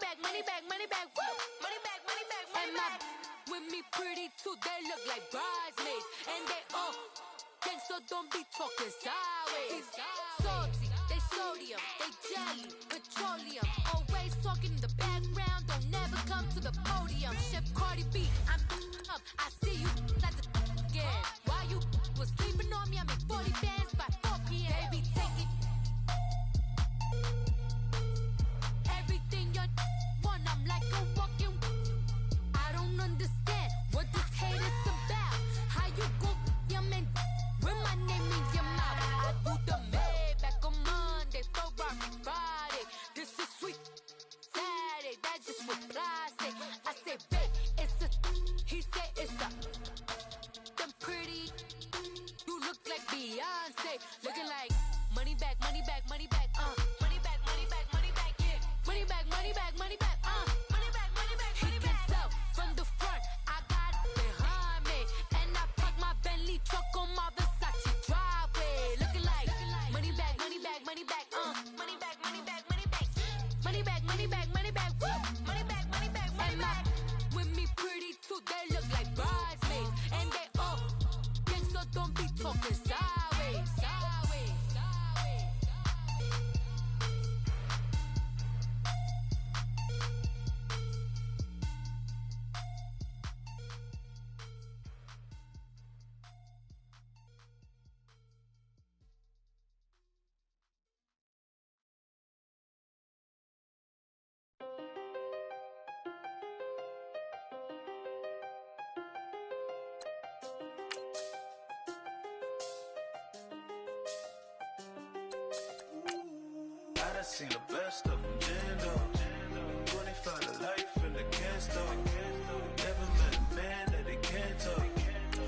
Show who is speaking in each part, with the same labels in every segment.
Speaker 1: back, money back, money back, woo! Money back, money back, money back. With me pretty too, they look like bridesmaids. And they all gang, so don't be talking sideways. Salty, they sodium, they jelly, petroleum. Always talking in the background, don't never come to the podium. Chef Cardi B, I'm up, I see you like the again. While you was sleeping on me, I make 40 bands by 4 p.m. They be taking everything you want, I'm like a walking. I don't understand what this hate is about. How you go, your man, with my name in your mouth. I do the Maybach on Monday, Friday. This is sweet Saturday, that's just what plastic. I say, babe, it's a, he say it's a. Them pretty, you look like Beyonce, looking like money back, money back, money back, money back, money back, money back, yeah. Money back, money back, money back, money back, money back, money back. He can tell from the front, I got it behind me, and I park my Bentley truck on my Versace driveway, looking like money back, money back, money back, money back, money back, money back, money back, money back, money back, woo! Money back, money back, money back. With me pretty too, they look like bridesmaids, and they all gang, so don't be talking sideways, sideways, sideways.
Speaker 2: I done seen the best of them, Jando. 25 to life in the can store. Never met a man that they can't talk.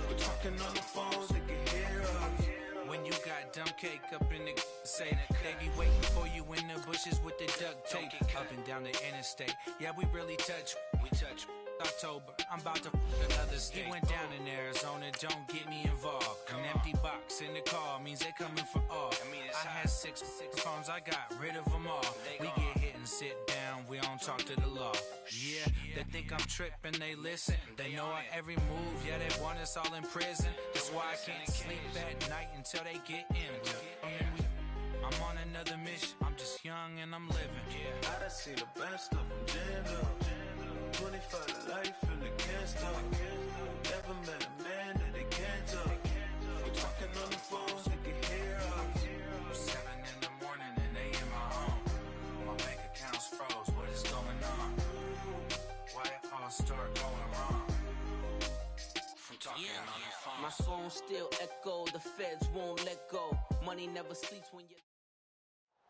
Speaker 2: We're talking on the phones, they can hear us.
Speaker 3: When you got dumb cake up in the say that they be waiting for you in the bushes with the duct tape up and down the interstate. Yeah, we really touch. We touch. October, I'm about to another state. He went down in Arizona, don't get me involved. An empty box in the car means they coming for all. I had six phones, I got rid of them all. We get hit and sit down, we don't talk to the law. Yeah, they think I'm tripping, they listen. They know our every move, yeah, they want us all in prison. That's why I can't sleep at night until they get in. I'm on another mission, I'm just young and I'm living.
Speaker 2: I done seen the best of them, Jando. 25 to life in the can store. Never met a man that they can't talk. We're talking on the phones, they can hear us.
Speaker 3: 7 in the morning and they in my home. My bank account's froze, what is going on? Why it all start going wrong? From talking on the phone.
Speaker 4: My phone still echo, the feds won't let go. Money never sleeps when you...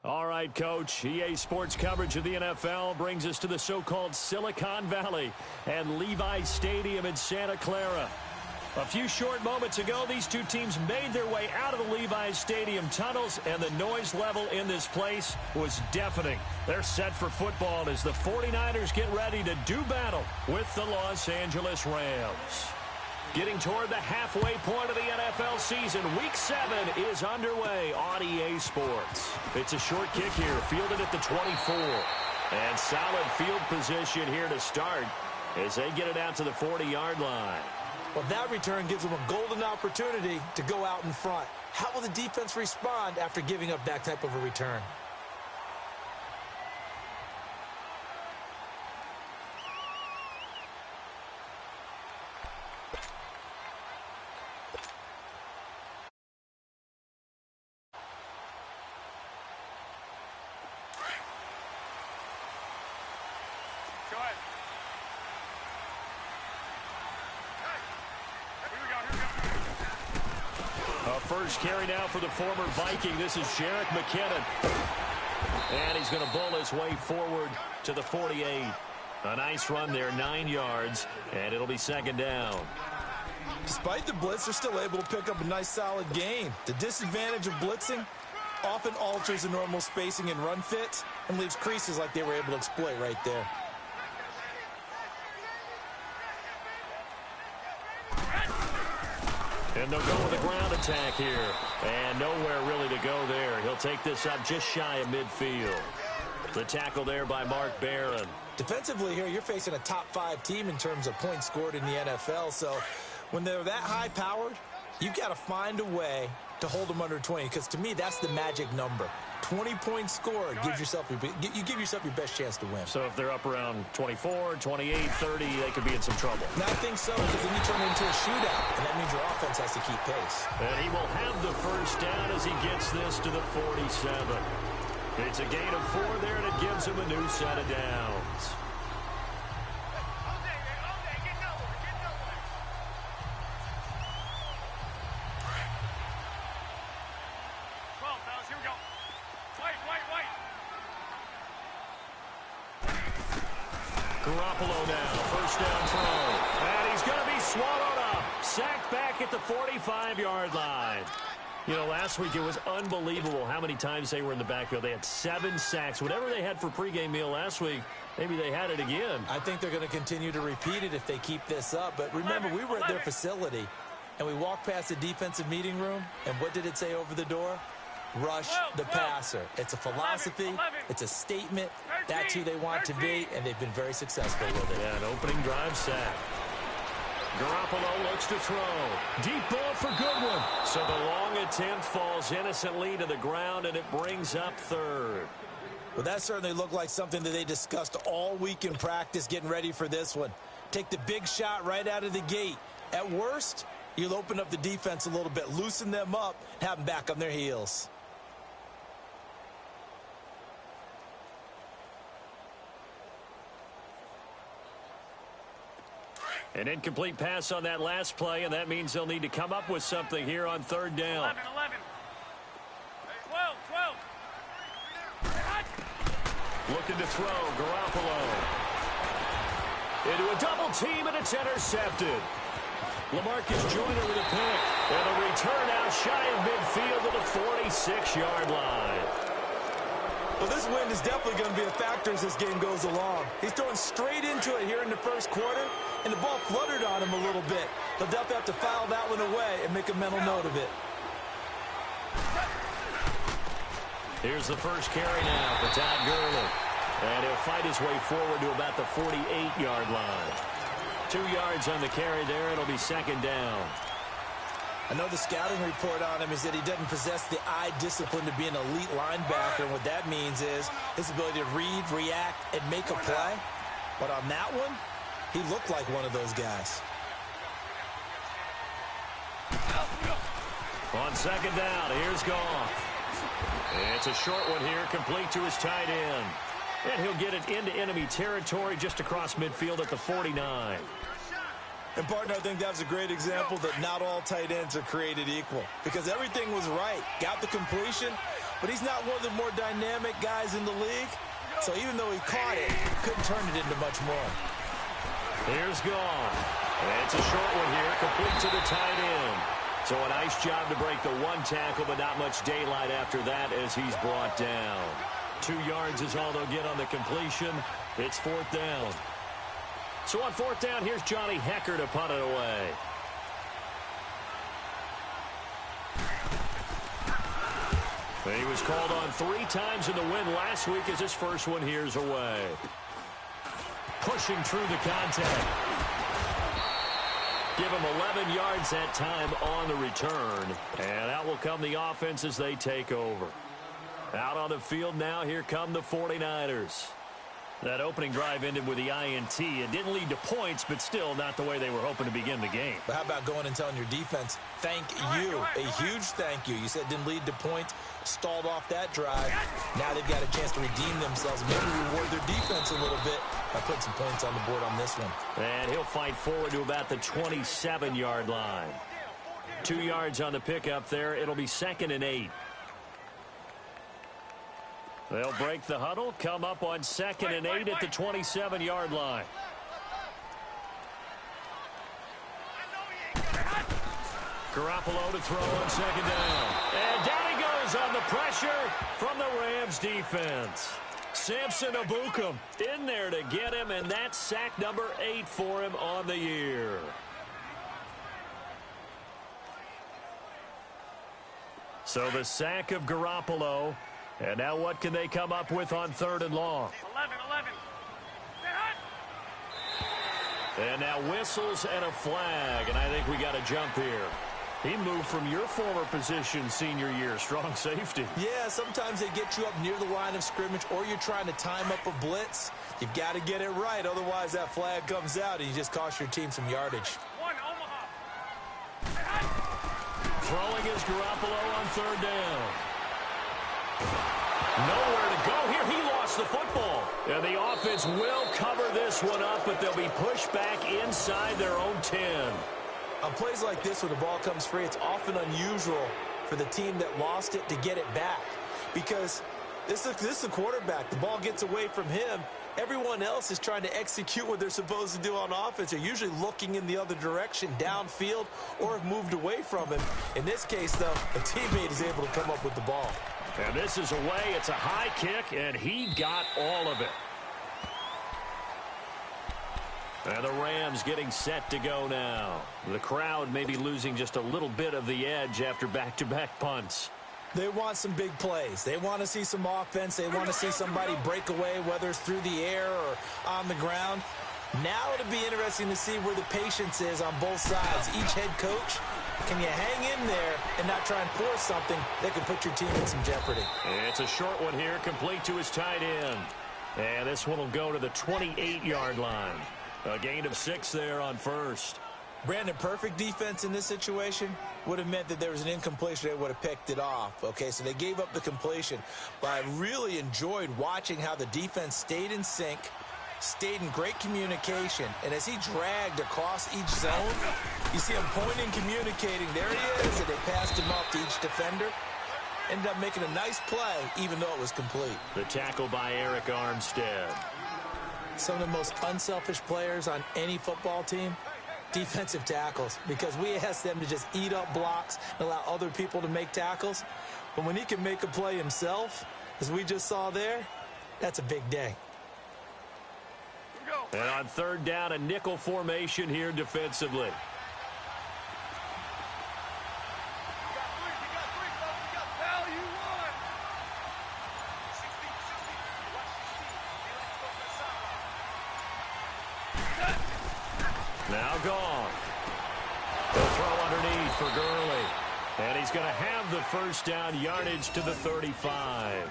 Speaker 5: All right, Coach. EA Sports coverage of the NFL brings us to the so-called Silicon Valley and Levi's Stadium in Santa Clara. A few short moments ago, these two teams made their way out of the Levi's Stadium tunnels, and the noise level in this place was deafening. They're set for football as the 49ers get ready to do battle with the Los Angeles Rams. Getting toward the halfway point of the NFL season, Week 7 is underway on EA Sports. It's a short kick here, fielded at the 24. And solid field position here to start as they get it out to the 40-yard line.
Speaker 6: Well, that return gives them a golden opportunity to go out in front. How will the defense respond after giving up that type of a return?
Speaker 5: First carry now for the former Viking. This is Jerick McKinnon. And he's going to bowl his way forward to the 48. A nice run there, 9 yards, and it'll be second down.
Speaker 6: Despite the blitz, they're still able to pick up a nice solid gain. The disadvantage of blitzing often alters the normal spacing and run fits and leaves creases like they were able to exploit right there.
Speaker 5: And they'll go with a ground attack here. And nowhere really to go there. He'll take this up just shy of midfield. The tackle there by Mark Barron.
Speaker 6: Defensively here, you're facing a top 5 team in terms of points scored in the NFL. So when they're that high-powered, you've got to find a way to hold them under 20, because to me, that's the magic number. 20 points scored, you give yourself your best chance to win.
Speaker 5: So if they're up around 24, 28, 30, they could be in some trouble.
Speaker 6: And I think so, because then you turn it into a shootout, and that means your offense has to keep pace.
Speaker 5: And he will have the first down as he gets this to the 47. It's a gain of 4 there, and it gives him a new set of downs. Garoppolo now, first down throw. And he's going to be swallowed up. Sacked back at the 45-yard line. You know, last week it was unbelievable how many times they were in the backfield. They had 7 sacks. Whatever they had for pregame meal last week, maybe they had it again.
Speaker 6: I think they're going to continue to repeat it if they keep this up. But remember, we were at their facility, and we walked past the defensive meeting room, and what did it say over the door? Rush the passer. It's a philosophy. It's a statement. That's who they want to be, and they've been very successful with it.
Speaker 5: Yeah, an opening drive sack. Garoppolo looks to throw. Deep ball for Goodwin. So the long attempt falls innocently to the ground, and it brings up third.
Speaker 6: Well, that certainly looked like something that they discussed all week in practice getting ready for this one. Take the big shot right out of the gate. At worst, you'll open up the defense a little bit, loosen them up, have them back on their heels.
Speaker 5: An incomplete pass on that last play, and that means they'll need to come up with something here on third down.
Speaker 7: 11. 12.
Speaker 5: Looking to throw, Garoppolo. Into a double team, and it's intercepted. LaMarcus Joyner with a pick. And a return out shy of midfield to the 46-yard line.
Speaker 6: Well, this wind is definitely going to be a factor as this game goes along. He's throwing straight into it here in the first quarter, and the ball fluttered on him a little bit. They'll definitely have to file that one away and make a mental note of it.
Speaker 5: Here's the first carry now for Todd Gurley. And he'll fight his way forward to about the 48-yard line. 2 yards on the carry there. It'll be second down.
Speaker 6: I know the scouting report on him is that he doesn't possess the eye discipline to be an elite linebacker. And what that means is his ability to read, react, and make a play. But on that one, he looked like one of those guys.
Speaker 5: On second down, here's Goff. It's a short one here, complete to his tight end. And he'll get it into enemy territory just across midfield at the 49.
Speaker 6: And, partner, I think that was a great example that not all tight ends are created equal. Because everything was right. Got the completion, but he's not one of the more dynamic guys in the league. So even though he caught it, couldn't turn it into much more.
Speaker 5: Here's Goff. It's a short one here, complete to the tight end. So a nice job to break the one tackle, but not much daylight after that as he's brought down. 2 yards is all they'll get on the completion. It's fourth down. So on fourth down, here's Johnny Hecker to punt it away. He was called on 3 times in the win last week as his first one here's away. Pushing through the contact. Give him 11 yards that time on the return. And out will come the offense as they take over. Out on the field now, here come the 49ers. That opening drive ended with the INT. It didn't lead to points, but still not the way they were hoping to begin the game.
Speaker 6: But how about going and telling your defense, thank you, a huge thank you. You said it didn't lead to points, stalled off that drive. Now they've got a chance to redeem themselves, maybe reward their defense a little bit by putting some points on the board on this one.
Speaker 5: And he'll fight forward to about the 27-yard line. 2 yards on the pickup there. It'll be 2nd and 8. They'll break the huddle, come up on 2nd and 8 at the 27-yard line. Garoppolo to throw on 2nd down. And down he goes on the pressure from the Rams defense. Samson Ebukam in there to get him, and that's sack number 8 for him on the year. So the sack of Garoppolo And now what can they come up with on 3rd and long?
Speaker 7: 11.
Speaker 5: And now whistles and a flag, and I think we got a jump here. He moved from your former position senior year, strong safety.
Speaker 6: Yeah, sometimes they get you up near the line of scrimmage, or you're trying to time up a blitz. You've got to get it right, otherwise that flag comes out and you just cost your team some yardage.
Speaker 5: Throwing is Garoppolo on 3rd down. Nowhere to go here. He lost the football. And the offense will cover this one up, but they'll be pushed back inside their own 10.
Speaker 6: On plays like this, when the ball comes free, it's often unusual for the team that lost it to get it back. Because this is a quarterback. The ball gets away from him. Everyone else is trying to execute what they're supposed to do on offense. They're usually looking in the other direction, downfield, or have moved away from him. In this case, though, a teammate is able to come up with the ball.
Speaker 5: And this is away. It's a high kick, and he got all of it. And the Rams getting set to go now. The crowd may be losing just a little bit of the edge after back-to-back punts.
Speaker 6: They want some big plays. They want to see some offense. They want to see somebody break away, whether it's through the air or on the ground. Now it'll be interesting to see where the patience is on both sides. Each head coach, can you hang in there and not try and force something that could put your team in some jeopardy?
Speaker 5: It's a short one here, complete to his tight end. And this one will go to the 28-yard line. A gain of 6 there on 1st.
Speaker 6: Brandon, perfect defense in this situation would have meant that there was an incompletion. They would have picked it off. Okay, so they gave up the completion. But I really enjoyed watching how the defense stayed in sync, stayed in great communication. And as he dragged across each zone, you see him pointing, communicating. There he is, and they passed him off to each defender. Ended up making a nice play, even though it was complete.
Speaker 5: The tackle by Eric Armstead.
Speaker 6: Some of the most unselfish players on any football team, defensive tackles, because we ask them to just eat up blocks and allow other people to make tackles. But when he can make a play himself, as we just saw there, that's a big day.
Speaker 5: And on 3rd down, a nickel formation here defensively. Now gone. The throw underneath for Gurley. And he's going to have the 1st down, yardage to the 35.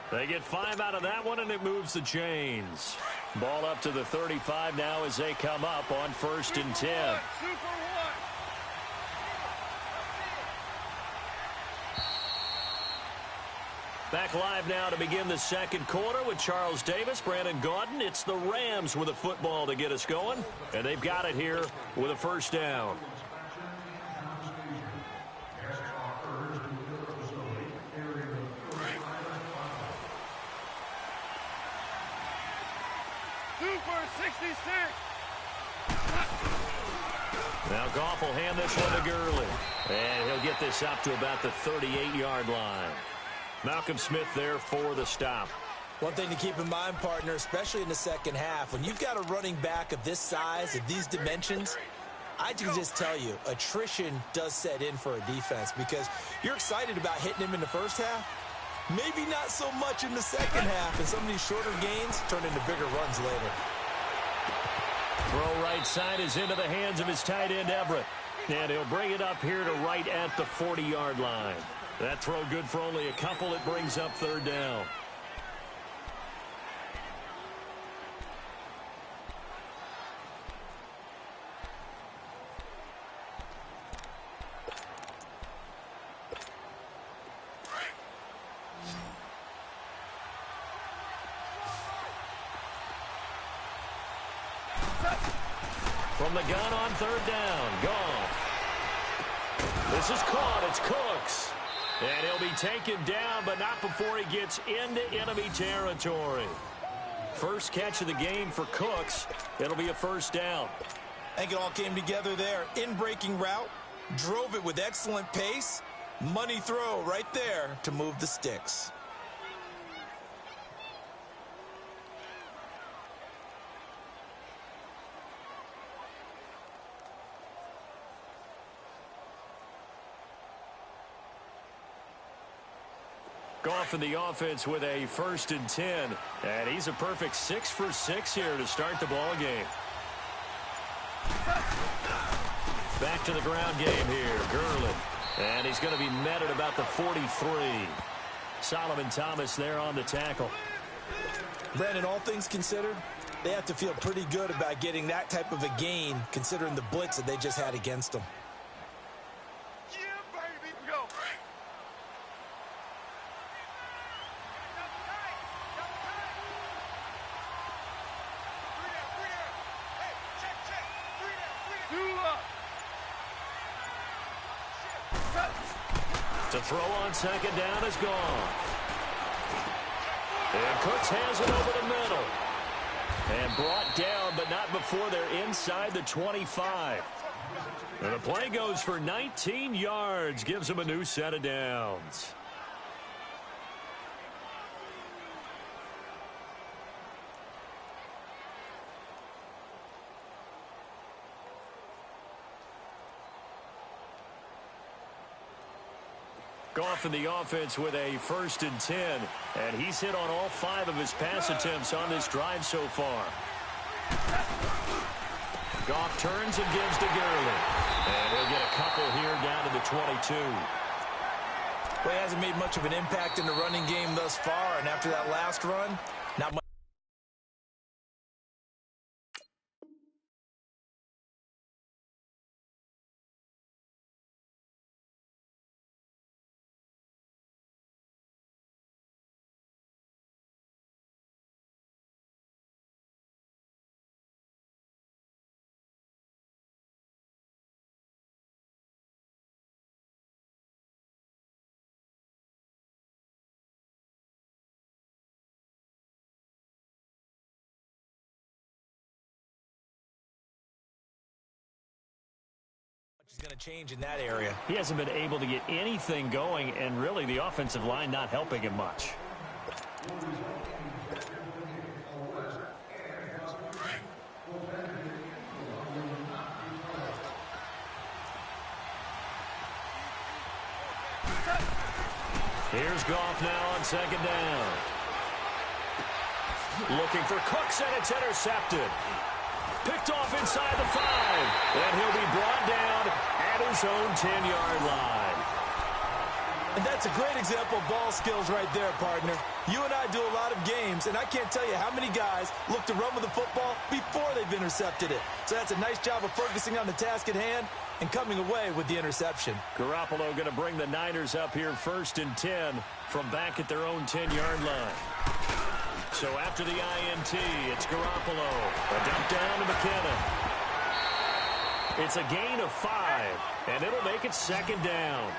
Speaker 5: They get 5 out of that one, and it moves the chains. Ball up to the 35 now as they come up on 1st and 10. Back live now to begin the 2nd quarter with Charles Davis, Brandon Gaudin. It's the Rams with a football to get us going, and they've got it here with a 1st down.
Speaker 7: Super 66.
Speaker 5: Now Goff will hand this one to Gurley, and he'll get this up to about the 38-yard line. Malcolm Smith there for the stop.
Speaker 6: One thing to keep in mind, partner, especially in the 2nd half, when you've got a running back of this size, of these dimensions, I can just tell you, attrition does set in for a defense because you're excited about hitting him in the 1st half. Maybe not so much in the 2nd half, and some of these shorter gains turn into bigger runs later.
Speaker 5: Throw right side is into the hands of his tight end, Everett. And he'll bring it up here to right at the 40-yard line. That throw good for only a couple. It brings up 3rd down. From the gun on 3rd down. Gone. This is caught. It's Cooks. And he'll be taken down, but not before he gets into enemy territory. First catch of the game for Cooks. It'll be a 1st down.
Speaker 6: I think it all came together there. In-breaking route. Drove it with excellent pace. Money throw right there to move the sticks.
Speaker 5: Goff in the offense with a 1st and 10. And he's a perfect 6 for 6 here to start the ball game. Back to the ground game here. Gurley. And he's going to be met at about the 43. Solomon Thomas there on the tackle.
Speaker 6: Brandon, all things considered, they have to feel pretty good about getting that type of a gain considering the blitz that they just had against them.
Speaker 7: Yeah, baby. Go.
Speaker 5: To throw on 2nd down is gone. And Cooks has it over the middle. And brought down, but not before they're inside the 25. And the play goes for 19 yards. Gives them a new set of downs. Goff in the offense with a 1st and 10. And he's hit on all 5 of his pass attempts on this drive so far. Goff turns and gives to Gurley. And he'll get a couple here down to the 22.
Speaker 6: Well, he hasn't made much of an impact in the running game thus far. And after that last run, not much. Is going to change in that area.
Speaker 5: He hasn't been able to get anything going, and really the offensive line not helping him much. Here's Goff now on 2nd down. Looking for Cooks, and it's intercepted. Picked off inside the 5. And he'll be brought down at his own 10-yard line.
Speaker 6: And that's a great example of ball skills right there, partner. You and I do a lot of games, and I can't tell you how many guys look to run with the football before they've intercepted it. So that's a nice job of focusing on the task at hand and coming away with the interception.
Speaker 5: Garoppolo going to bring the Niners up here 1st and 10 from back at their own 10-yard line. So after the INT, it's Garoppolo. A dump down to McKinnon. It's a gain of 5, and it'll make it 2nd down.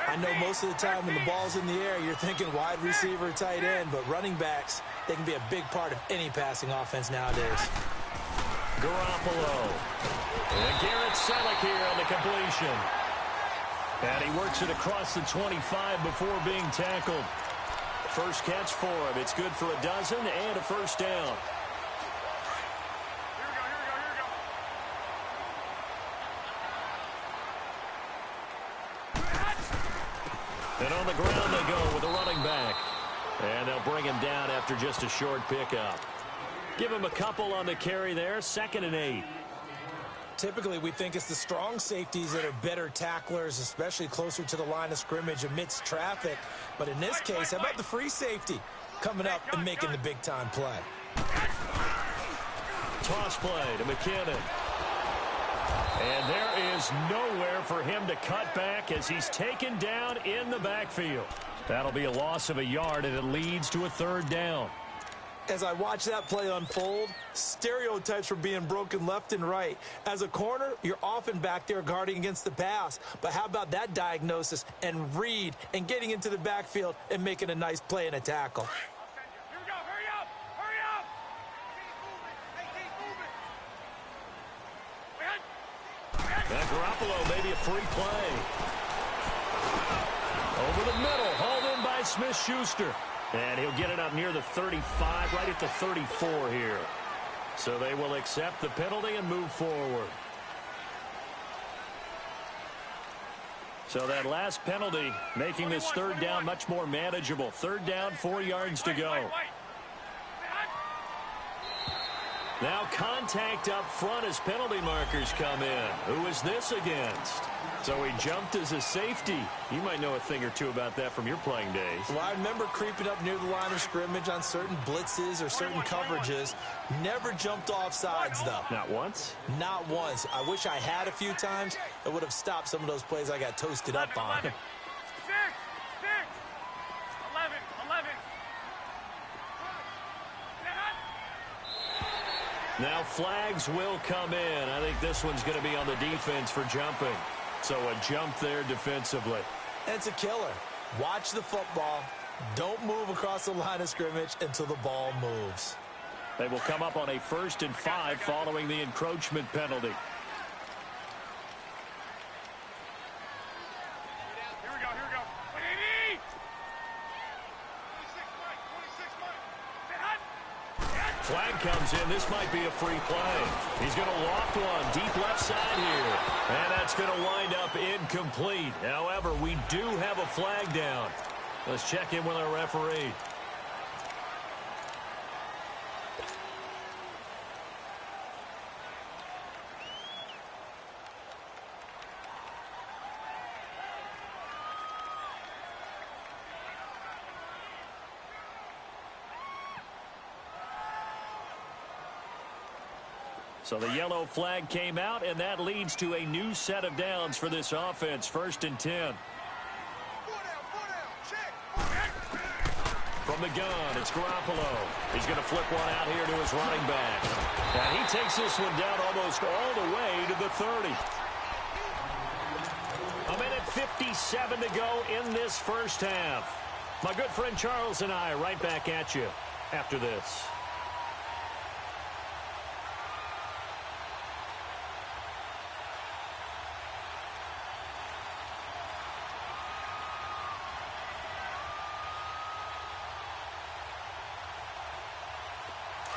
Speaker 6: I know most of the time when the ball's in the air, you're thinking wide receiver, tight end, but running backs, they can be a big part of any passing offense nowadays.
Speaker 5: Garoppolo. And Garrett Selleck here on the completion. And he works it across the 25 before being tackled. First catch for him. It's good for a dozen and a 1st down. And on the ground they go with a running back. And they'll bring him down after just a short pickup. Give him a couple on the carry there. 2nd and 8.
Speaker 6: Typically, we think it's the strong safeties that are better tacklers, especially closer to the line of scrimmage amidst traffic. But in this case, how about the free safety coming up and making the big-time play?
Speaker 5: Toss play to McKinnon. And there is nowhere for him to cut back as he's taken down in the backfield. That'll be a loss of a yard, and it leads to a 3rd down.
Speaker 6: As I watch that play unfold, stereotypes were being broken left and right. As a corner, you're often back there guarding against the pass. But how about that diagnosis and read and getting into the backfield and making a nice play and a tackle?
Speaker 7: Here we go. Hurry up. Hurry up. Keep moving.
Speaker 5: And Garoppolo, maybe a free play. Over the middle, hauled in by Smith-Schuster. And he'll get it up near the 35, right at the 34 here. So they will accept the penalty and move forward. So that last penalty making this third down much more manageable. Third down, 4 yards to go. Now contact up front as penalty markers come in. Who is this against? So he jumped as a safety. You might know a thing or two about that from your playing days.
Speaker 6: Well, I remember creeping up near the line of scrimmage on certain blitzes or certain coverages. Never jumped off sides, though.
Speaker 5: Not once?
Speaker 6: Not once. I wish I had a few times. It would have stopped some of those plays I got toasted up on.
Speaker 7: 6, 11, 11.
Speaker 5: Now flags will come in. I think this one's going to be on the defense for jumping. So a jump there defensively.
Speaker 6: It's a killer. Watch the football. Don't move across the line of scrimmage until the ball moves.
Speaker 5: They will come up on a 1st and 5 following the encroachment penalty.
Speaker 7: Here we go. 26 Mike.
Speaker 5: Flag comes in. This might be a free play. He's going to loft one deep left side here. And that's going to wind up incomplete. However, we do have a flag down. Let's check in with our referee. So the yellow flag came out, and that leads to a new set of downs for this offense. 1st and 10. From the gun, it's Garoppolo. He's going to flip one out here to his running back. And he takes this one down almost all the way to the 30. A minute 57 to go in this first half. My good friend Charles and I right back at you after this.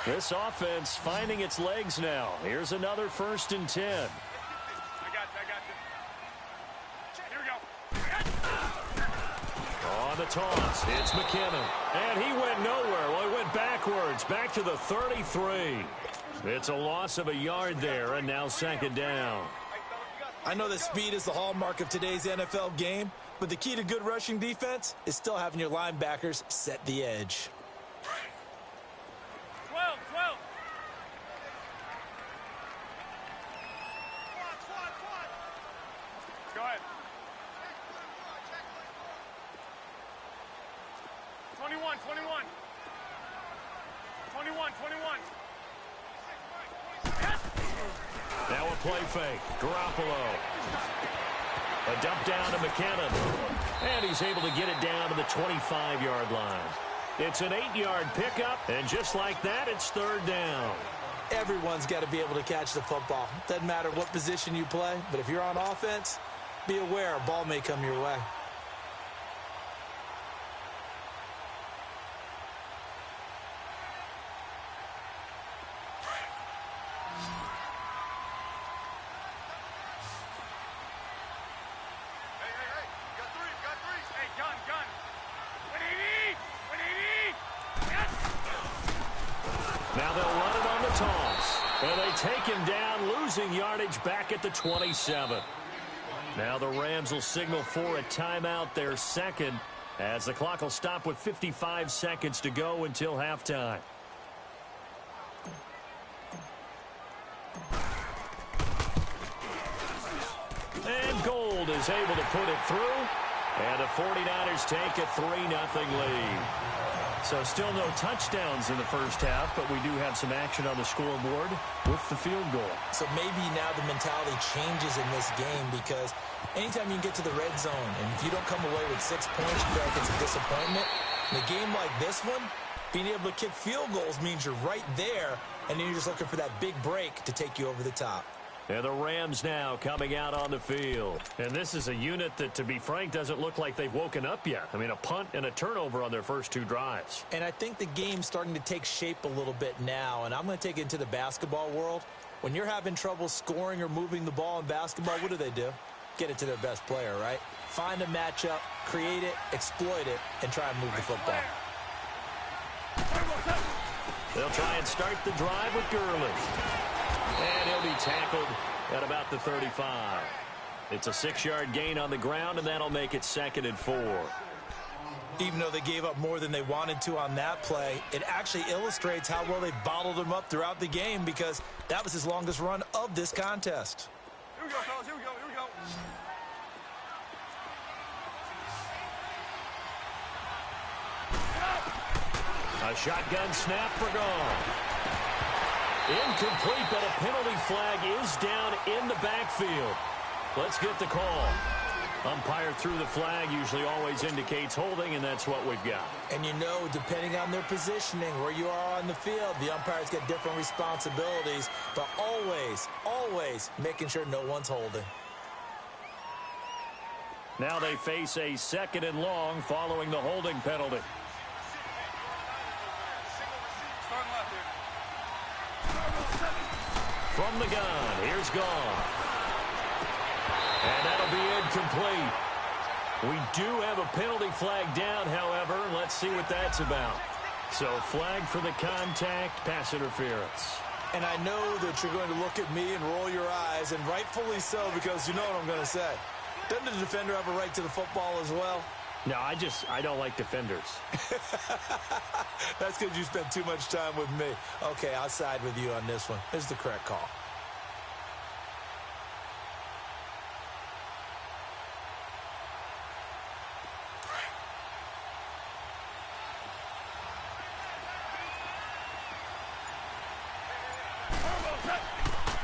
Speaker 5: This offense finding its legs now. Here's another 1st and 10.
Speaker 7: I got you. Here we go.
Speaker 5: On the toss, it's McKinnon. And he went nowhere. Well, he went backwards, back to the 33. It's a loss of a yard there, and now 2nd down.
Speaker 6: I know that speed is the hallmark of today's NFL game, but the key to good rushing defense is still having your linebackers set the edge.
Speaker 7: 12. Go ahead. 21. 21.
Speaker 5: Now a play fake. Garoppolo. A dump down to McKinnon. And he's able to get it down to the 25-yard line. It's an 8-yard pickup, and just like that, it's 3rd down.
Speaker 6: Everyone's got to be able to catch the football. Doesn't matter what position you play, but if you're on offense, be aware a ball may come your way.
Speaker 7: Hey. You got three. Hey, gun. 180. Yes.
Speaker 5: Now they'll run it on the toss. And they take him down, losing yardage back at the 27. Now the Rams will signal for a timeout, their 2nd, as the clock will stop with 55 seconds to go until halftime. And Gold is able to put it through. And the 49ers take a 3-0 lead. So still no touchdowns in the first half, but we do have some action on the scoreboard with the field goal.
Speaker 6: So maybe now the mentality changes in this game, because anytime you get to the red zone and if you don't come away with 6 points, you feel like it's a disappointment. In a game like this one, being able to kick field goals means you're right there, and then you're just looking for that big break to take you over the top.
Speaker 5: And the Rams now coming out on the field. And this is a unit that, to be frank, doesn't look like they've woken up yet. I mean, a punt and a turnover on their first 2 drives.
Speaker 6: And I think the game's starting to take shape a little bit now, and I'm going to take it into the basketball world. When you're having trouble scoring or moving the ball in basketball, what do? get it to their best player, right? Find a matchup, create it, exploit it, and try and move the football.
Speaker 5: They'll try and start the drive with Gurley. And he'll be tackled at about the 35. It's a 6-yard gain on the ground, and that'll make it 2nd and 4.
Speaker 6: Even though they gave up more than they wanted to on that play, it actually illustrates how well they bottled him up throughout the game, because that was his longest run of this contest.
Speaker 7: Here we go, fellas. Here we go. Here we go.
Speaker 5: A shotgun snap for Goff. Incomplete, but a penalty flag is down in the backfield. Let's get the call. Umpire threw the flag, usually always indicates holding, and that's what we've got.
Speaker 6: And you know, depending on their positioning, where you are on the field, the umpires get different responsibilities, but always making sure no one's holding.
Speaker 5: Now they face a 2nd and long following the holding penalty. From the gun, here's Goff. And that'll be incomplete. We do have a penalty flag down, however. Let's see what that's about. So flag for the contact, pass interference.
Speaker 6: And I know that you're going to look at me and roll your eyes, and rightfully so, because you know what I'm going to say. Doesn't the defender have a right to the football as well?
Speaker 5: No, I don't like defenders.
Speaker 6: That's because you spent too much time with me. Okay, I'll side with you on this one. Here's the correct call.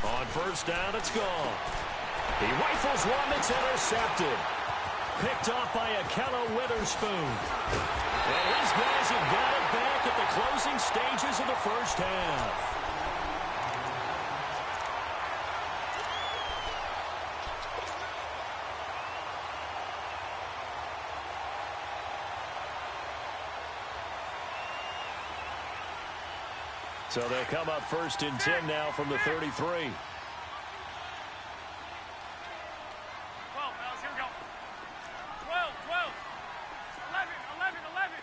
Speaker 5: On first down, it's gone. He rifles one that's intercepted. Picked off by Akello Witherspoon. And these guys have got it back at the closing stages of the first half. So they'll come up 1st and 10 now from the 33.
Speaker 7: 12, fellas. Here we go. 12, 12. 11, 11, 11.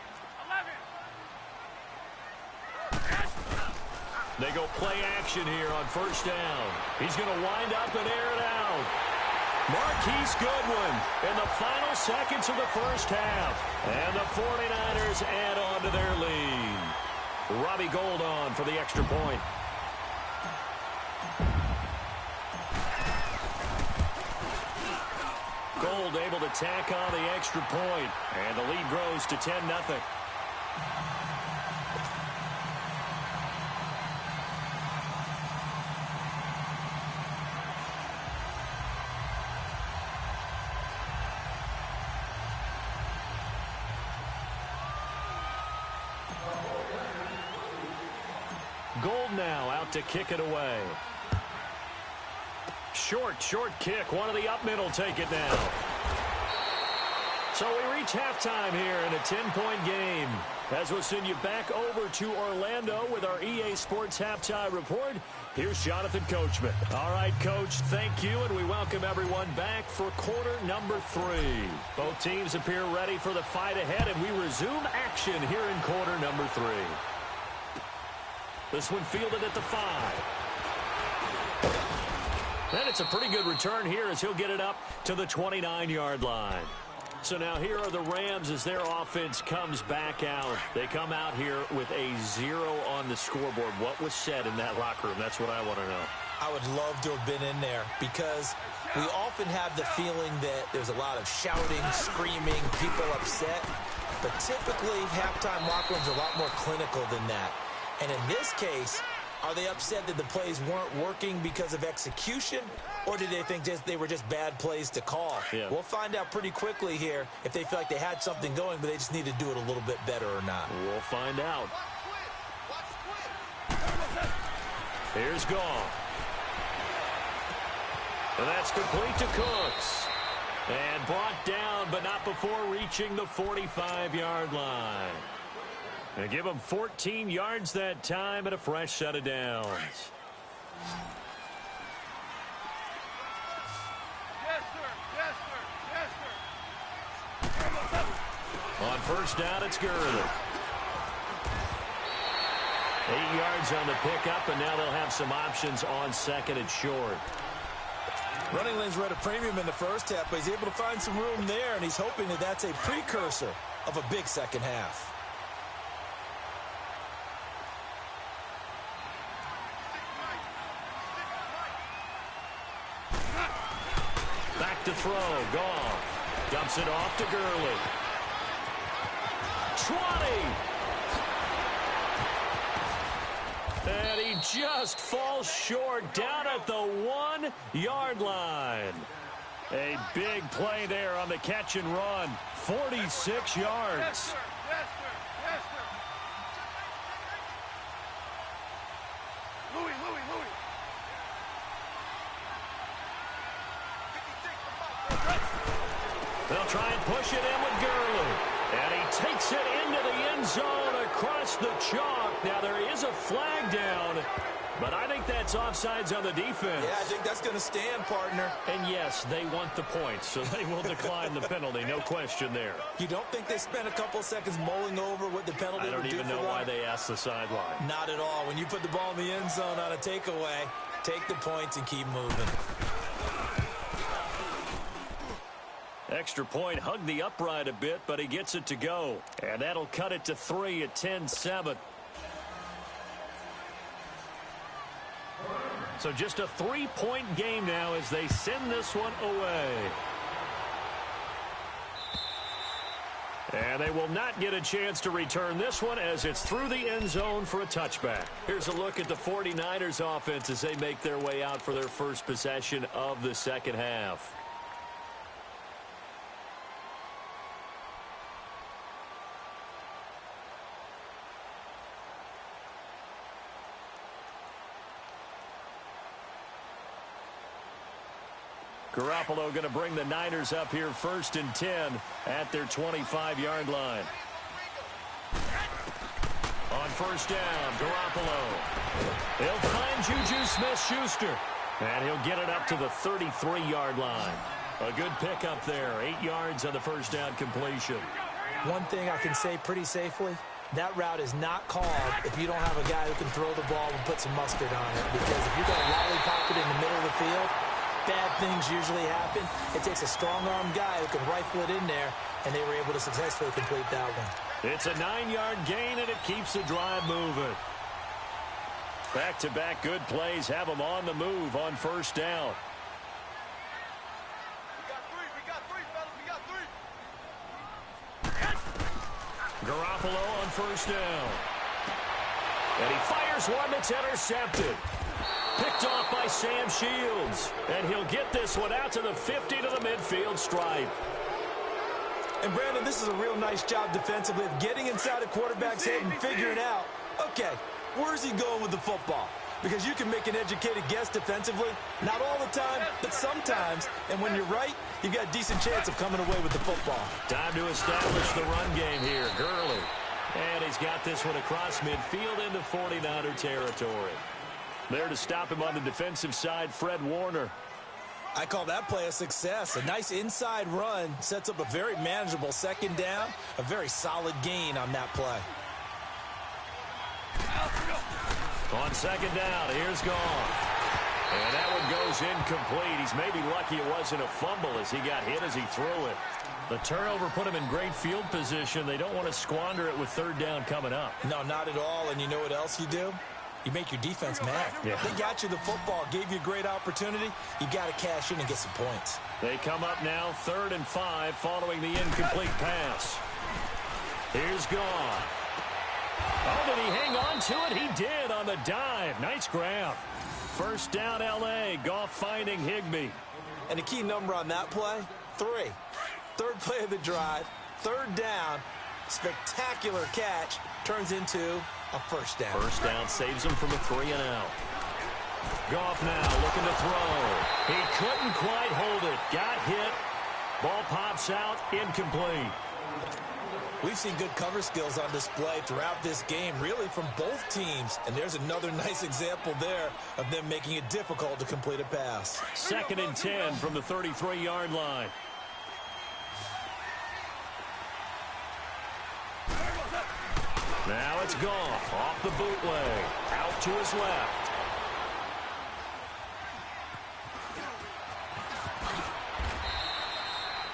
Speaker 5: They go play action here on first down. He's going to wind up and air it out. Marquise Goodwin in the final seconds of the first half. And the 49ers add on to their lead. Robbie Gould on for the extra point. Gould able to tack on the extra point, and the lead grows to 10-0. Gould now out to kick it away. Short kick. One of the up men will take it now. So we reach halftime here in a 10-point game. As we'll send you back over to Orlando with our EA Sports Halftime Report, here's Jonathan Coachman. All right, Coach, thank you, and we welcome everyone back for quarter number 3. Both teams appear ready for the fight ahead, and we resume action here in quarter number 3. This one fielded at the 5. And it's a pretty good return here as he'll get it up to the 29-yard line. So now here are the Rams as their offense comes back out. They come out here with a 0 on the scoreboard. What was said in that locker room? That's what I want to know.
Speaker 6: I would love to have been in there, because we often have the feeling that there's a lot of shouting, screaming, people upset. But typically, halftime locker rooms are a lot more clinical than that. And in this case, are they upset that the plays weren't working because of execution, or did they think they were just bad plays to call?
Speaker 5: Yeah.
Speaker 6: We'll find out pretty quickly here if they feel like they had something going, but they just need to do it a little bit better or not.
Speaker 5: We'll find out. Here's Goff. And that's complete to Cooks. And brought down, but not before reaching the 45-yard line. And give him 14 yards that time and a fresh set of downs.
Speaker 7: Yes, sir.
Speaker 5: On first down, it's Gurley. 8 yards on the pickup, and now they'll have some options on second and short.
Speaker 6: Running lanes were at a premium in the first half, but he's able to find some room there, and he's hoping that that's a precursor of a big second half.
Speaker 5: Back to throw. Goff dumps it off to Gurley. 20. And he just falls short down at the 1-yard line. A big play there on the catch and run. 46 yards.
Speaker 7: Yes, sir. Yes, sir. Yes, sir. Louis.
Speaker 5: They'll try and push it in with Gurley. And he takes it into the end zone across the chalk. Now, there is a flag down, but I think that's offsides on the defense.
Speaker 6: Yeah, I think that's going to stand, partner.
Speaker 5: And, yes, they want the points, so they will decline the penalty. No question there.
Speaker 6: You don't think they spent a couple seconds mulling over what the penalty would do?
Speaker 5: I don't even know why they asked the sideline.
Speaker 6: Not at all. When you put the ball in the end zone on a takeaway, take the points and keep moving.
Speaker 5: Extra point, hugged the upright a bit, but he gets it to go. And that'll cut it to 3 at 10-7. So just a 3-point game now as they send this one away. And they will not get a chance to return this one as it's through the end zone for a touchback. Here's a look at the 49ers offense as they make their way out for their first possession of the second half. Garoppolo going to bring the Niners up here 1st and 10 at their 25-yard line. On first down, Garoppolo. He'll find Juju Smith-Schuster. And he'll get it up to the 33-yard line. A good pickup there. 8 yards on the first down completion.
Speaker 6: One thing I can say pretty safely, that route is not called if you don't have a guy who can throw the ball and put some mustard on it. Because if you got a lollipop it in the middle of the field, bad things usually happen. It takes a strong-arm guy who can rifle it in there, and they were able to successfully complete that one.
Speaker 5: It's a 9-yard gain, and it keeps the drive moving. Back-to-back good plays have them on the move on first down.
Speaker 7: We got three, fellas. We got three.
Speaker 5: Garoppolo on first down. And he fires one that's intercepted. Picked off by Sam Shields. And he'll get this one out to the 50 to the midfield stripe.
Speaker 6: And, Brandon, this is a real nice job defensively of getting inside a quarterback's head and figuring out, okay, where's he going with the football? Because you can make an educated guess defensively. Not all the time, but sometimes. And when you're right, you've got a decent chance of coming away with the football.
Speaker 5: Time to establish the run game here. Gurley. And he's got this one across midfield into 49er territory. There to stop him on the defensive side, Fred Warner.
Speaker 6: I call that play a success. A nice inside run sets up a very manageable second down. A very solid gain on that play.
Speaker 5: On second down, here's Goff. And that one goes incomplete. He's maybe lucky it wasn't a fumble as he got hit as he threw it. The turnover put him in great field position. They don't want to squander it with third down coming up.
Speaker 6: No, not at all. And you know what else you do? You make your defense mad.
Speaker 5: Yeah.
Speaker 6: They got you the football, gave you a great opportunity. You got to cash in and get some points.
Speaker 5: They come up now 3rd and 5 following the incomplete pass. Here's Goff. Oh, did he hang on to it? He did on the dive. Nice grab. First down, L.A. Goff finding Higbee.
Speaker 6: And a key number on that play, 3. Third play of the drive, third down, spectacular catch, turns into a first down.
Speaker 5: First down saves him from a 3-and-out. Goff now looking to throw. He couldn't quite hold it. Got hit. Ball pops out. Incomplete.
Speaker 6: We've seen good cover skills on display throughout this game, really from both teams. And there's another nice example there of them making it difficult to complete a pass.
Speaker 5: 2nd and 10 from the 33-yard line. Now it's Goff off the bootleg. Out to his left.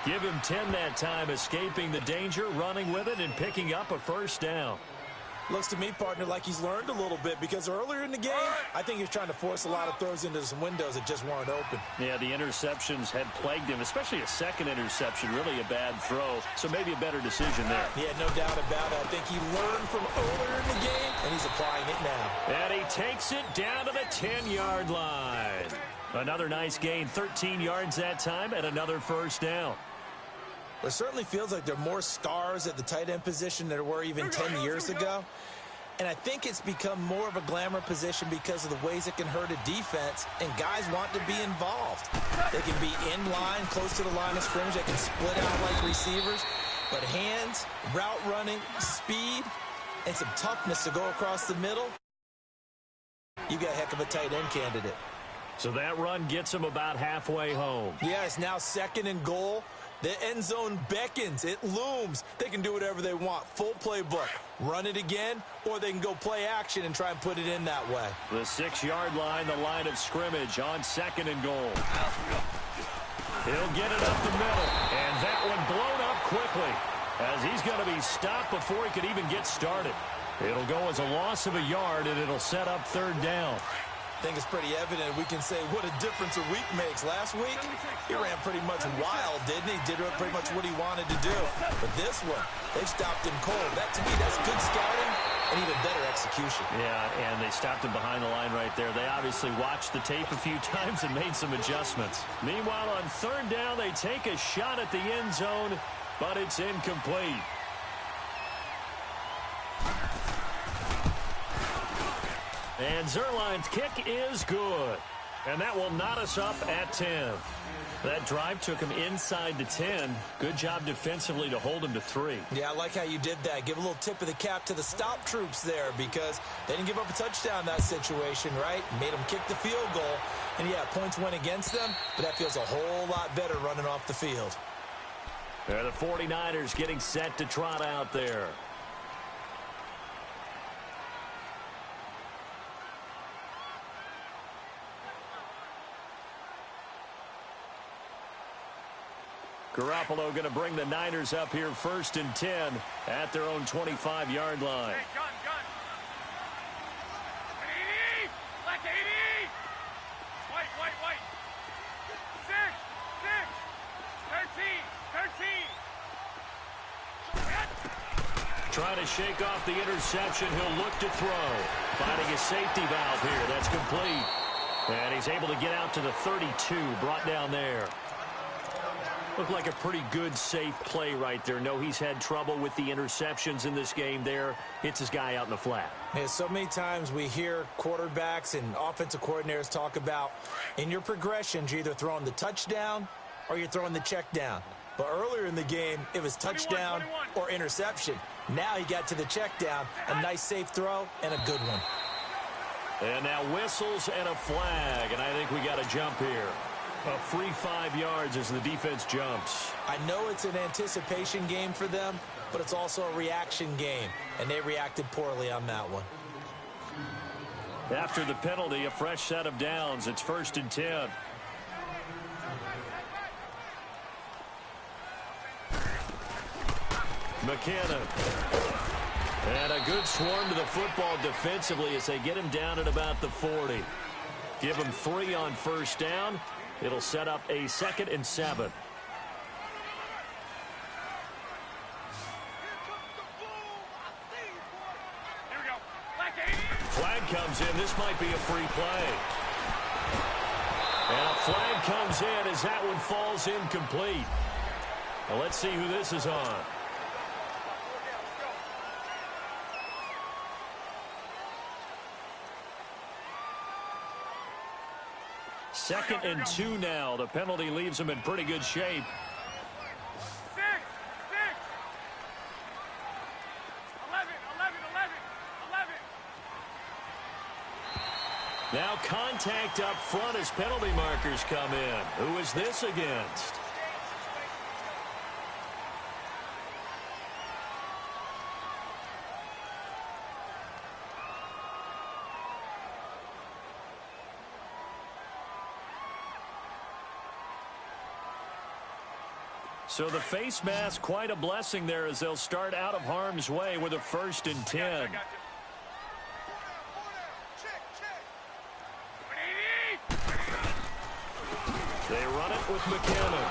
Speaker 5: Give him 10 that time, escaping the danger, running with it, and picking up a first down.
Speaker 6: Looks to me, partner, like he's learned a little bit because earlier in the game, I think he was trying to force a lot of throws into some windows that just weren't open.
Speaker 5: Yeah, the interceptions had plagued him, especially a second interception, really a bad throw. So maybe a better decision there.
Speaker 6: Yeah, no doubt about it. I think he learned from earlier in the game, and he's applying it now.
Speaker 5: And he takes it down to the 10-yard line. Another nice gain, 13 yards that time, and another first down.
Speaker 6: It certainly feels like there are more stars at the tight end position than there were even 10 years ago. And I think it's become more of a glamour position because of the ways it can hurt a defense, and guys want to be involved. They can be in line, close to the line of scrimmage. They can split out like receivers. But hands, route running, speed, and some toughness to go across the middle, you got a heck of a tight end candidate.
Speaker 5: So that run gets him about halfway home.
Speaker 6: Yeah, it's now 2nd and goal. The end zone beckons. It looms. They can do whatever they want. Full playbook. Run it again, or they can go play action and try and put it in that way.
Speaker 5: The 6-yard line, the line of scrimmage on 2nd and goal. He'll get it up the middle, and that one blown up quickly as he's going to be stopped before he could even get started. It'll go as a loss of a yard, and it'll set up 3rd down.
Speaker 6: I think it's pretty evident. We can say what a difference a week makes. Last week, he ran pretty much wild, didn't he? Did pretty much what he wanted to do. But this one, they stopped him cold. That, to me, that's good scouting and even better execution.
Speaker 5: Yeah, and they stopped him behind the line right there. They obviously watched the tape a few times and made some adjustments. Meanwhile, on 3rd down, they take a shot at the end zone, but it's incomplete. And Zerline's kick is good. And that will knot us up at 10. That drive took him inside the 10. Good job defensively to hold him to 3.
Speaker 6: Yeah, I like how you did that. Give a little tip of the cap to the stop troops there because they didn't give up a touchdown in that situation, right? Made them kick the field goal. And, yeah, points went against them, but that feels a whole lot better running off the field.
Speaker 5: They're the 49ers getting set to trot out there. Garoppolo going to bring the Niners up here 1st and 10 at their own 25-yard line.
Speaker 7: Hey, gun. Black 80. White. 6. 13.
Speaker 5: Trying to shake off the interception. He'll look to throw. Finding his safety valve here. That's complete. And he's able to get out to the 32. Brought down there. Looked like a pretty good, safe play right there. No, he's had trouble with the interceptions in this game there. Hits his guy out in the flat.
Speaker 6: Yeah, so many times we hear quarterbacks and offensive coordinators talk about in your progressions, you're either throwing the touchdown or you're throwing the check down. But earlier in the game, it was touchdown
Speaker 7: 21.
Speaker 6: or interception. Now he got to the check down, a nice safe throw, and a good one.
Speaker 5: And now whistles and a flag, and I think we got a jump here. A free 5 yards as the defense jumps.
Speaker 6: I know it's an anticipation game for them, but it's also a reaction game, and they reacted poorly on that one.
Speaker 5: After the penalty, a fresh set of downs. It's 1st and 10. McKinnon. And a good swarm to the football defensively as they get him down at about the 40. Give him 3 on 1st down. It'll set up a 2nd and 7.
Speaker 7: Here we go. Black 80.
Speaker 5: Flag comes in. This might be a free play. And a flag comes in as that one falls incomplete. Now let's see who this is on. Second and 2 now. The penalty leaves him in pretty good shape.
Speaker 7: 6. 11.
Speaker 5: Now contact up front as penalty markers come in. Who is this against? So the face mask, quite a blessing there as they'll start out of harm's way with a 1st and 10. They run it with McKinnon.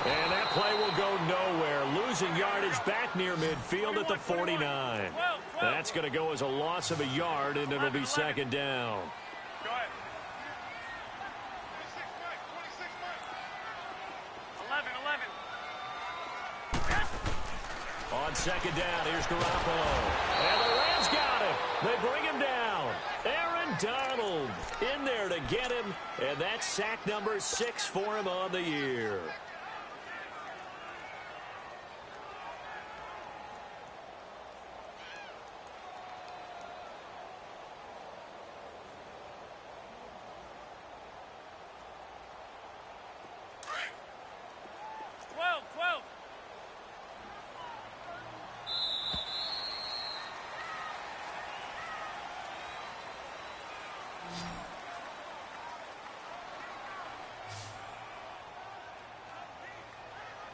Speaker 5: And that play will go nowhere. Losing yardage back near midfield at the 49. That's going to go as a loss of a yard, and it'll be 2nd down.
Speaker 7: Go ahead. 11.
Speaker 5: On 2nd down, here's Garoppolo. And the Rams got him. They bring him down. Aaron Donald in there to get him. And that's sack number 6 for him on the year.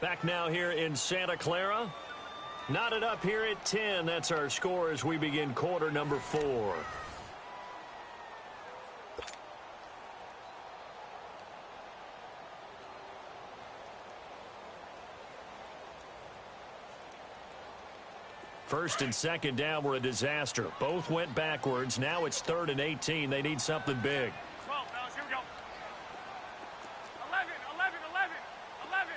Speaker 5: Back now here in Santa Clara. Knotted up here at 10. That's our score as we begin quarter number 4. First and 2nd down were a disaster. Both went backwards. Now it's 3rd and 18. They need something big.
Speaker 7: 12, fellas, here we go. 11, 11, 11, 11.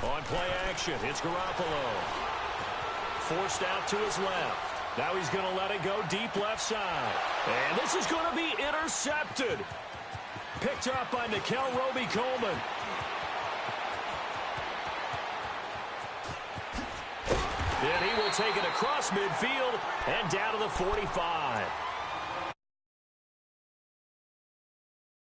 Speaker 5: On play action, it's Garoppolo. Forced out to his left. Now he's going to let it go deep left side. And this is going to be intercepted. Picked up by Nikel Roby-Coleman. And he will take it across midfield and down to the 45.